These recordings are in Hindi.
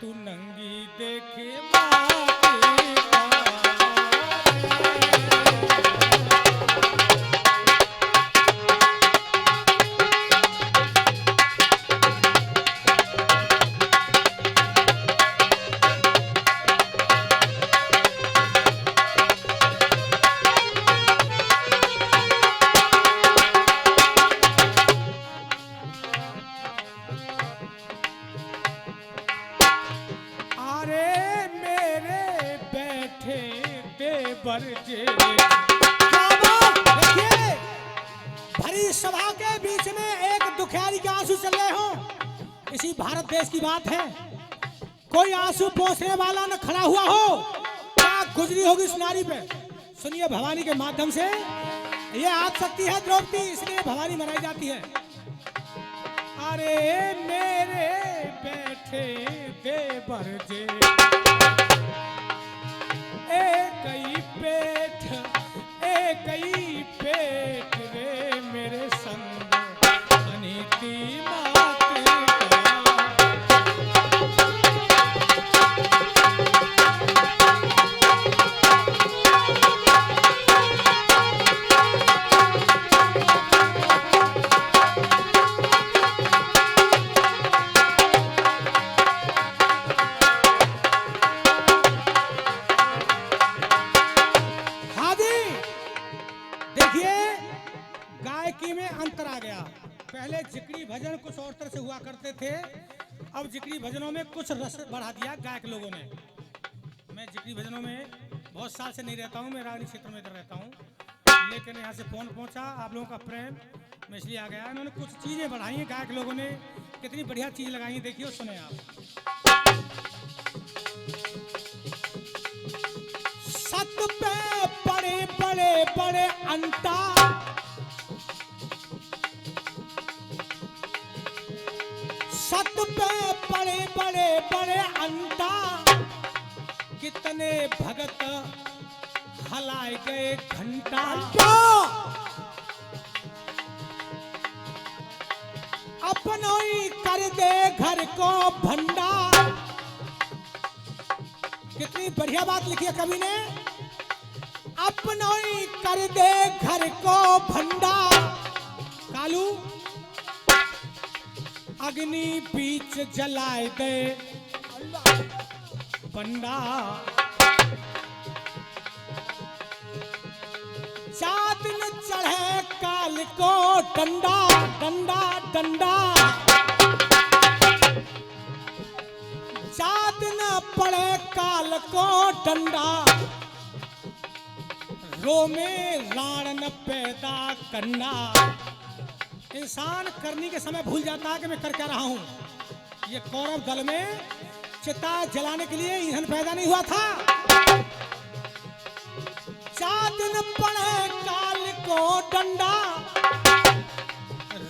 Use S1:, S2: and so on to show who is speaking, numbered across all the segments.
S1: तू नंगी देखे माटी का।
S2: देखिए, भरी सभा के बीच में एक दुखियारी के आंसू चल रहे हो। इसी भारत देश की बात है। कोई आंसू पोंछने वाला न खड़ा हुआ हो, क्या गुजरी होगी इस नारी पे। सुनिए, भवानी के माध्यम से ये आप सकती है द्रौपदी, इसलिए भवानी मनाई जाती है। अरे मेरे बैठे देवर जे एक ही पेट रे मेरे संग अनीति मात पहले जिक्री भजन कुछ और तरह से हुआ करते थे, अब जिक्री भजनों में कुछ रस बढ़ा दिया गायक लोगों ने। मैं जिक्री भजनों में बहुत साल से नहीं रहता हूँ, मैं राजनीति क्षेत्र में इधर रहता हूँ, लेकिन यहाँ से फोन पहुँचा आप लोगों का प्रेम में इसलिए आ गया। इन्होंने कुछ चीज़ें बढ़ाई हैं गायक लोगों ने, कितनी बढ़िया चीज़ लगाई है, देखिए सुने आप। सत पे बड़े बड़े बड़े अंटा, सत पे बड़े बड़े बड़े अंटा, कितने भगत हलाए गए घंटा। अपनोई कर दे घर को भंडा। कितनी बढ़िया बात लिखी है कवि ने। अपनोई कर दे घर को भंडा। कालू अग्नि बीच जलाए दे पंडा। चादन चढ़े काल को डंडा डंडा डंडा। चादन पड़े काल को डंडा। रो में राण न पैदा करना। इंसान करने के समय भूल जाता है कि मैं कर क्या रहा हूं। ये कौरव दल में चिता जलाने के लिए ईंधन पैदा नहीं हुआ था। चादन पड़े काल को डंडा।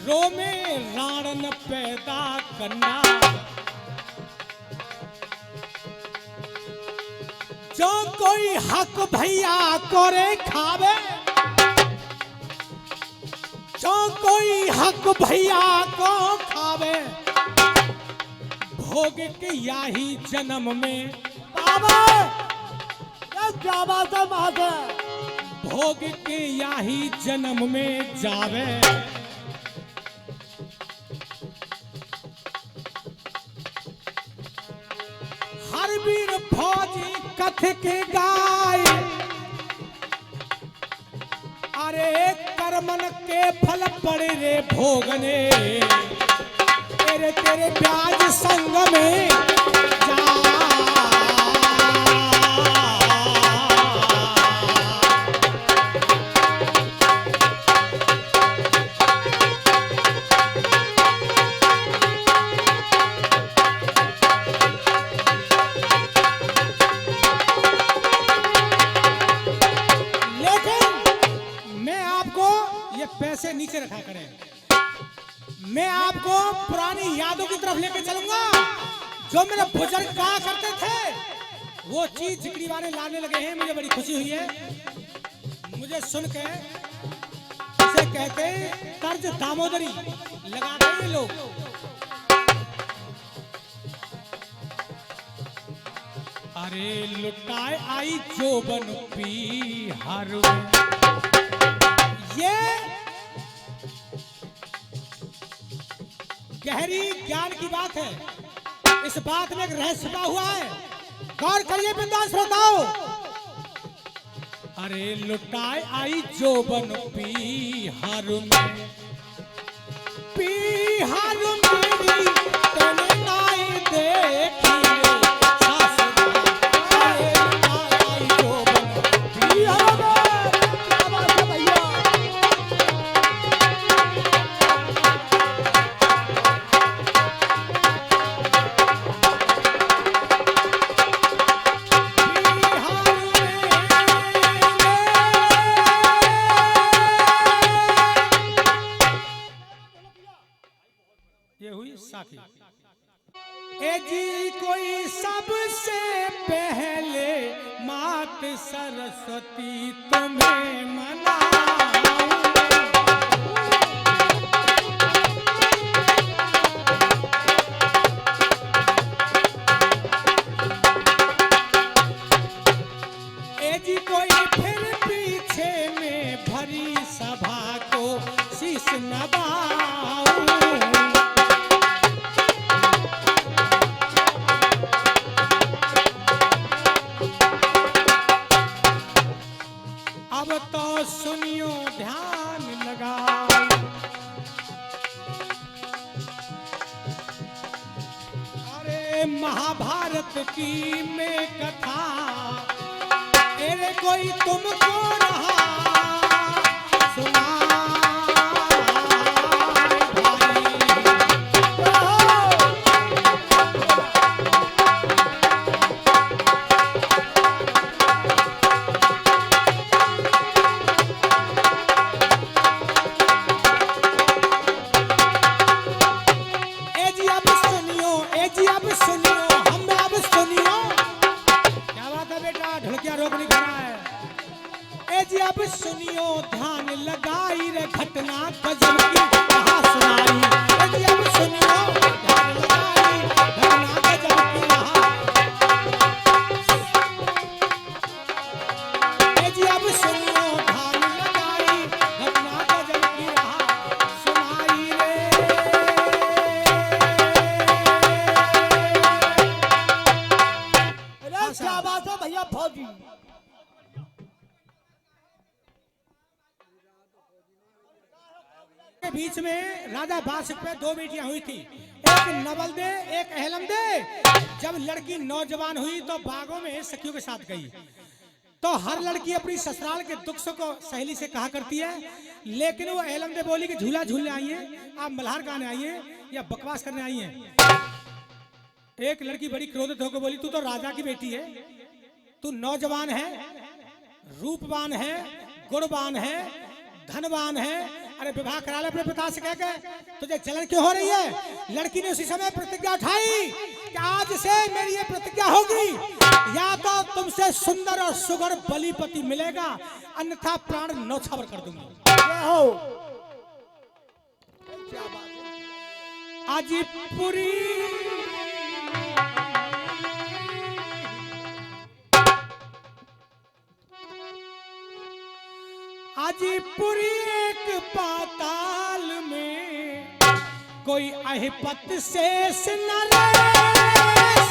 S2: रो में राण पैदा करना। जो कोई हक भैया करे खावे। जो कोई हक भैया को खावे। भोग के याही जन्म में पावे। भोग के याही जन्म में जावे। हर वीर फौजी कथ के गाय। अरे कर्मन के फल पड़े रे भोगने। तेरे तेरे ब्याज संग में जा। पैसे नीचे रखा करें। मैं आपको पुरानी यादों की तरफ लेकर चलूंगा। जो मेरे बुजुर्ग कहा करते थे वो चीज जिक्री वाले लाने लगे हैं। मुझे बड़ी खुशी हुई है। मुझे सुन के इसे कहते तर्ज दामोदरी लगाते हैं लोग। अरे लुटाए आई जोबन बिहार में। ये गहरी ज्ञान की बात है। इस बात में एक रहस्य छुपा हुआ है, गौर करिए बिंदास श्रोताओ। अरे लुटाए आई जोबन बिहार में, बिहार मेरी तने नाई देखी रे सासुरा। अरे लुटाए आई जोबन बिहार में। क्या बात है भैया। ये हुई साखी। ए जी कोई सबसे पहले मात सरस्वती तुम्हें मनाऊं। ए जी कोई फिर पीछे में भरी सभा को शीश नवाऊं। अब तो सुनियो ध्यान लगाओ। अरे महाभारत की में कथा, अरे कोई तुमको रहा सुना अब सुनियो ध्यान लगाई रे घटना गजब की कहा सुनाई। अब सुनियो ध्यान लगाई घटना गजब की कहा। अब सुनियो ध्यान लगाई घटना गजब की कहा सुनाई रे। अरे क्या बात है भैया फौजी। के बीच में राजा बादशाह पे दो बेटियां हुई थी, एक नवल दे एक अहलम दे। जब लड़की नौजवान हुई तो बागों में सखियों के साथ गई। तो हर लड़की अपनी ससुराल के दुख सुख को सहेली से कहा करती है, लेकिन वो अहलम दे बोली कि झूला झूलने आई है, आप मल्हार गाने आई है या बकवास करने आई है। एक लड़की बड़ी क्रोधित होकर बोली, तू तो राजा की बेटी है, तू नौजवान है, रूपवान है, गुणवान है, धनवान है, अरे विवाह करा ले अपने पिता से कहकर, तुझे जलन क्यों हो रही है। लड़की ने उसी समय प्रतिज्ञा उठाई कि आज से मेरी ये प्रतिज्ञा होगी, या तो तुमसे सुंदर और सुगर बलिपति मिलेगा, अन्यथा प्राण न्यौछावर कर दूंगी। आजीपुरी आजीपुरी एक पाताल में कोई अहिपत शेष नरेश।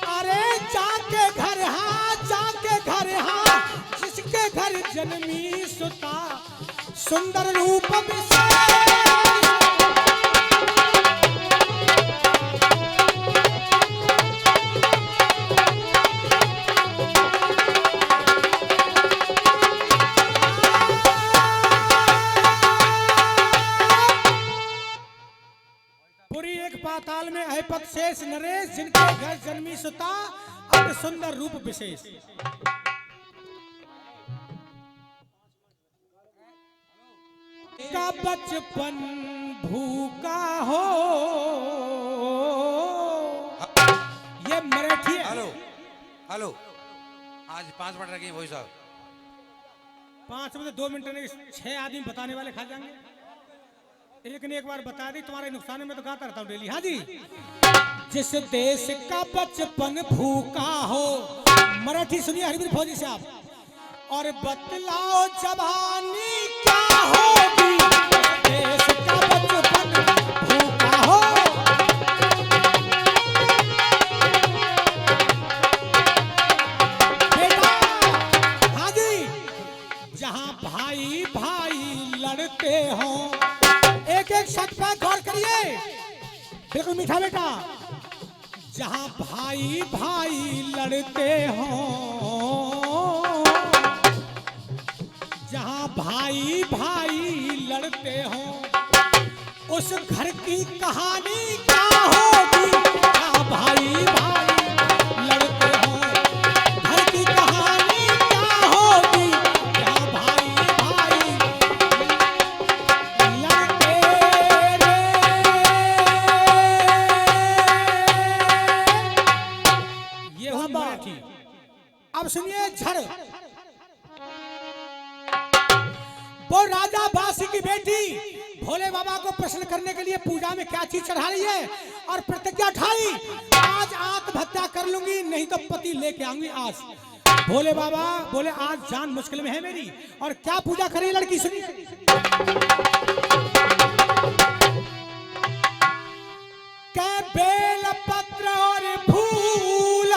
S2: अरे जाके घर जिसके घर जन्मी सुता सुंदर रूप पुरी एक पाताल में अहिपत शेष नरेश, जिनके घर जन्मी सुता और सुंदर रूप विशेष। का बचपन भूखा हो। ये मराठी है।
S3: हेलो हेलो आज 5 मिनट रखिए भाई साहब।
S2: 5 में 2 मिनट नहीं, 6 आदमी बताने वाले खा जाएंगे। एक ने एक बार बता दी, तुम्हारे नुकसान में तो गाता रहता हूँ डेली। हाँ जी। जिस देश का बचपन भूखा हो, मराठी सुनिए हरवीर फौजी से आप, और बतलाओ जवानी क्या होगी। देश का बचपन भूखा हो, बेटा। हाँ जी। जहाँ भाई भाई लड़ते हो, एक एक शब्द पर गौर करिए, बिल्कुल मीठा बेटा। जहाँ भाई भाई लड़ते हो, जहाँ भाई भाई लड़ते हो, उस घर की कहानी क्या होगी। जहाँ भाई भाई लड़ते हो, घर की कहानी क्या होगी। जहाँ भाई भाई लड़ते रे। ये हुई मराठी। अब सुनिए झड़। वो राजा बासी की बेटी भोले बाबा को प्रसन्न करने के लिए पूजा में क्या चीज चढ़ा रही है और प्रतिज्ञा उठाई, आज आत्महत्या कर लूंगी, नहीं तो पति लेके आऊंगी। आज भोले बाबा बोले आज जान मुश्किल में है मेरी। और क्या पूजा करी लड़की, सुनी। कै बेल पत्र और फूल,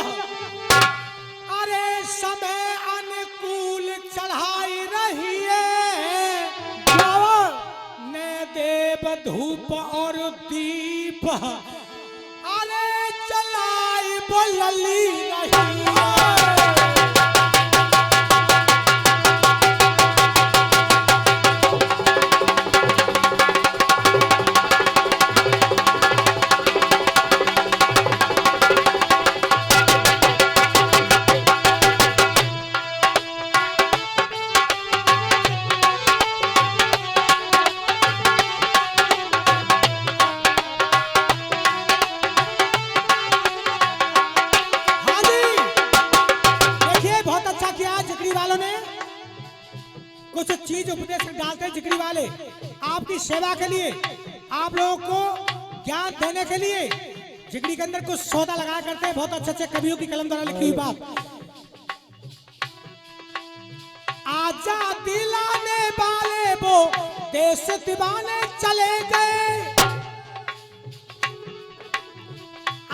S2: अरे समय अनुकूल चढ़ाई रही है। देव धूप और दीप, अरे चलाई बोलली रही है। कुछ चीज उपदेश डालते हैं जिक्री वाले आपकी सेवा के लिए, आप लोगों को ज्ञान देने के लिए जिक्री के अंदर कुछ सौदा लगाया करते हैं। बहुत अच्छे अच्छे कवियों की कलम द्वारा लिखी हुई बात। आजा दिलाने वाले वो देश दीवाने चले गए,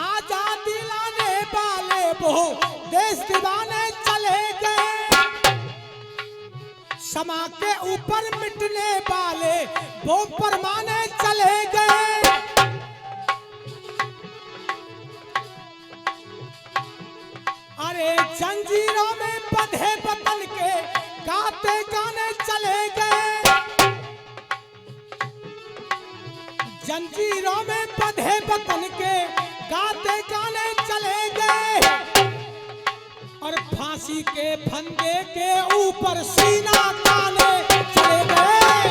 S2: आजा दिलाने वाले वो देश दीवाने चले गए। समा के ऊपर मिटने वाले वो परमाने चले गए। अरे जंजीरों में बंधे वतन के गाते गाने चले गए। जंजीरों में बंधे वतन के गाते गाने चले गए। और फांसी के फंदे के ऊपर सीना ताने चले गए।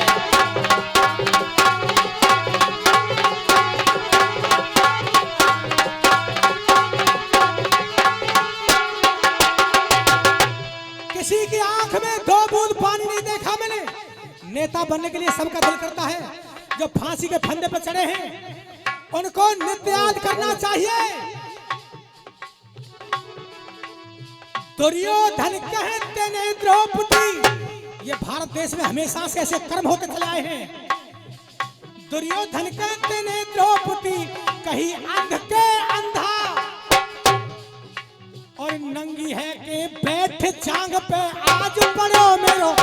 S2: किसी की आंख में 2 बूंद पानी नहीं देखा मैंने। नेता बनने के लिए सबका दिल करता है। जो फांसी के फंदे पर चढ़े हैं उनको नित्य याद करना चाहिए। दुर्योधन कहते ने द्रौपदी, ये भारत देश में हमेशा से ऐसे कर्म होते चले आए हैं। दुर्योधन कहते ने द्रौपदी, कहीं अंध के अंधा, और नंगी है के बैठ जांग पे आज पड़ो मेरो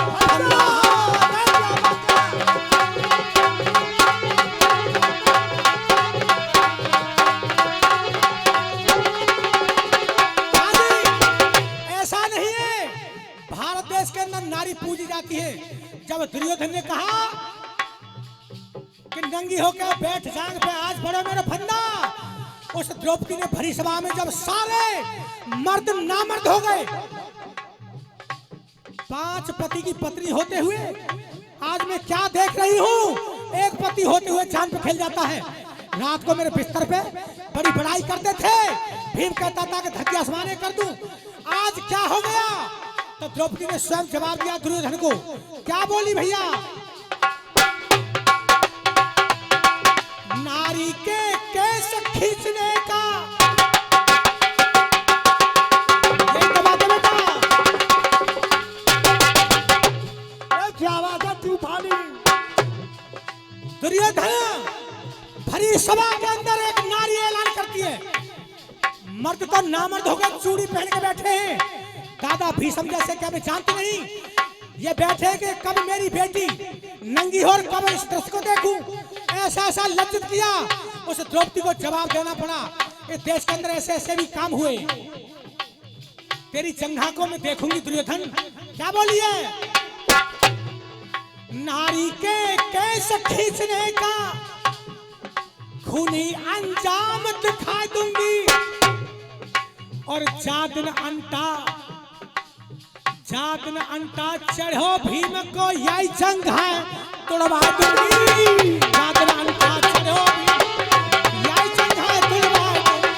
S2: नारी पूजी जाती है। जब दुर्योधन ने कहा कि नंगी होकर बैठ जांग पे आज पड़ो मेरा फंदा, उस द्रौपदी ने भरी सभा में जब सारे मर्द नामर्द हो गए, 5 पति की पत्नी होते हुए आज मैं क्या देख रही हूँ, एक पति होते हुए जान पे खेल जाता है। रात को मेरे बिस्तर पे बड़ी बड़ाई करते थे, भीम कहता था कि धरती आसमाने कर दूं। आज क्या हो गया? तो द्रौपदी ने स्वयं जवाब दिया दुर्योधन को। क्या बोली भैया? नारी के केस खींचने का ये तो बात है बेटा।
S3: क्या आवाज है तूफानी?
S2: दुर्योधन भरी सभा के अंदर एक नारी ऐलान करती है। मर्द तो नामर्द होकर चूड़ी पहन के बैठे हैं। दादा भीष्म जैसे क्या मैं जानती नहीं? ये बैठे कि कब मेरी बेटी नंगी हो और कब इस दृश्य को देखूं। ऐसा ऐसा लज्जित किया। उस द्रौपदी को जवाब देना पड़ा। इस देश के अंदर ऐसे ऐसे भी काम हुए। तेरी जंघा को मैं देखूंगी दुर्योधन। क्या बोलिए? नारी के केस खींचने का खूनी अंजाम दिखा दूंगी और जादन अंटा चढ़ो भीम को यही जंग है तुड़वा दूंगी। जादन अंटा चढ़ो भीम यही जंग है तुड़वा दूंगी।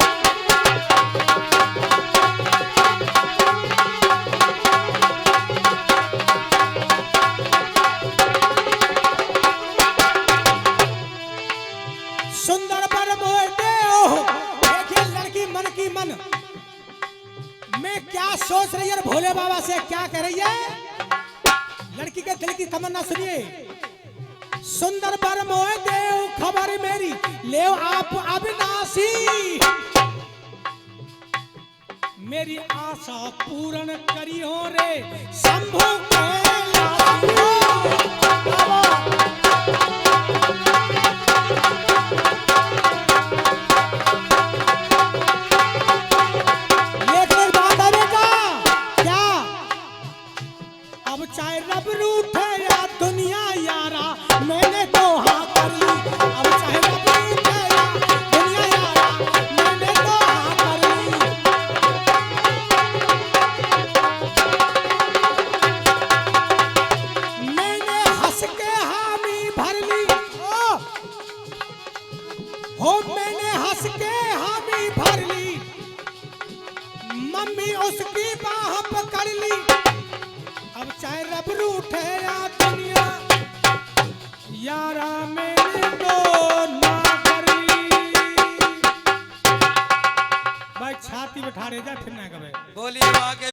S2: सुंदर पर मोह दे। देखिए लड़की मन की मन में क्या सोच रही है और भोले बाबा से क्या कह रही है। लड़की के दिल की तमन्ना सुनिए। सुंदर पर मोह दे खबर मेरी ले आप अविनाशी। मेरी आशा पूर्ण करियो रे शंभु कैलाशी। चाहे रब रूठे या दुनिया यारा मैंने तो हाँ कर ली। अब चाहे रब रूठे या दुनिया यारा मैंने तो हाँ कर ली। मैंने हंस के हामी भर ली। मैंने हंस के हामी भर ली। मम्मी उसकी बाह पकड़ ली। अब चाहे रब रूठे या दुनिया यारा मैंने तो ना करी। भाई छाती बैठा रहे जा फिर ना कभी
S4: बोलिए आगे।